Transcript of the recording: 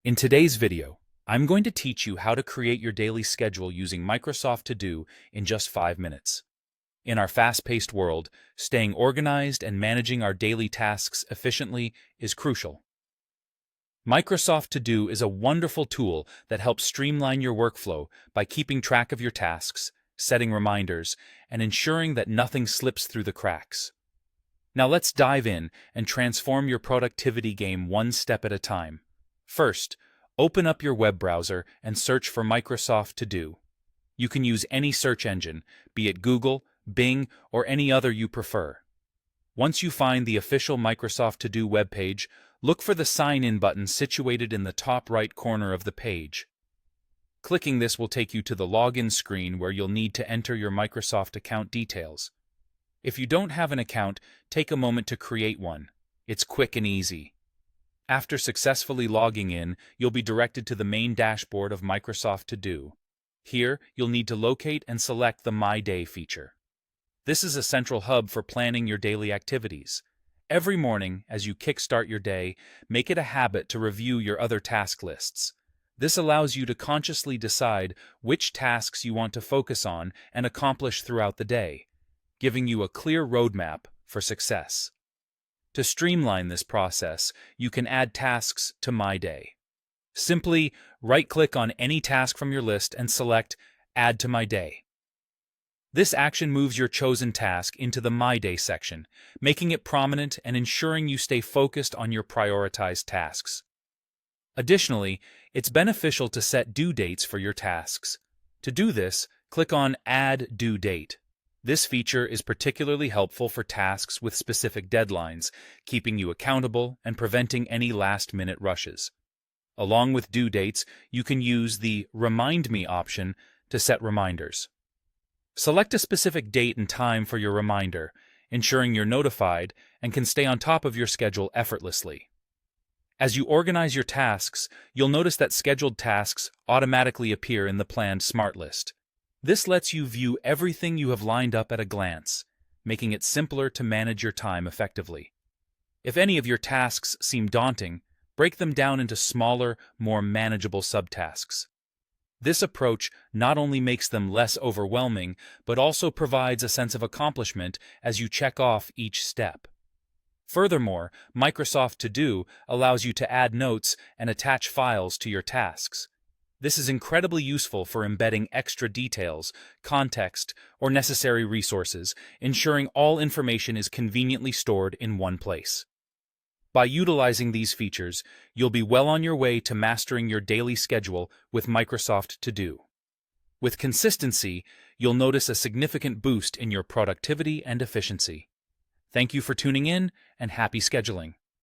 In today's video, I'm going to teach you how to create your daily schedule using Microsoft To Do in just 5 minutes. In our fast-paced world, staying organized and managing our daily tasks efficiently is crucial. Microsoft To Do is a wonderful tool that helps streamline your workflow by keeping track of your tasks, setting reminders, and ensuring that nothing slips through the cracks. Now let's dive in and transform your productivity game one step at a time. First, open up your web browser and search for Microsoft To Do. You can use any search engine, be it Google, Bing, or any other you prefer. Once you find the official Microsoft To Do webpage, look for the Sign In button situated in the top right corner of the page. Clicking this will take you to the login screen where you'll need to enter your Microsoft account details. If you don't have an account, take a moment to create one. It's quick and easy. After successfully logging in, you'll be directed to the main dashboard of Microsoft To Do. Here, you'll need to locate and select the My Day feature. This is a central hub for planning your daily activities. Every morning, as you kickstart your day, make it a habit to review your other task lists. This allows you to consciously decide which tasks you want to focus on and accomplish throughout the day, giving you a clear roadmap for success. To streamline this process, you can add tasks to My Day. Simply right-click on any task from your list and select Add to My Day. This action moves your chosen task into the My Day section, making it prominent and ensuring you stay focused on your prioritized tasks. Additionally, it's beneficial to set due dates for your tasks. To do this, click on Add Due Date. This feature is particularly helpful for tasks with specific deadlines, keeping you accountable and preventing any last-minute rushes. Along with due dates, you can use the Remind Me option to set reminders. Select a specific date and time for your reminder, ensuring you're notified and can stay on top of your schedule effortlessly. As you organize your tasks, you'll notice that scheduled tasks automatically appear in the planned Smart List. This lets you view everything you have lined up at a glance, making it simpler to manage your time effectively. If any of your tasks seem daunting, break them down into smaller, more manageable subtasks. This approach not only makes them less overwhelming, but also provides a sense of accomplishment as you check off each step. Furthermore, Microsoft To Do allows you to add notes and attach files to your tasks. This is incredibly useful for embedding extra details, context, or necessary resources, ensuring all information is conveniently stored in one place. By utilizing these features, you'll be well on your way to mastering your daily schedule with Microsoft To Do. With consistency, you'll notice a significant boost in your productivity and efficiency. Thank you for tuning in, and happy scheduling.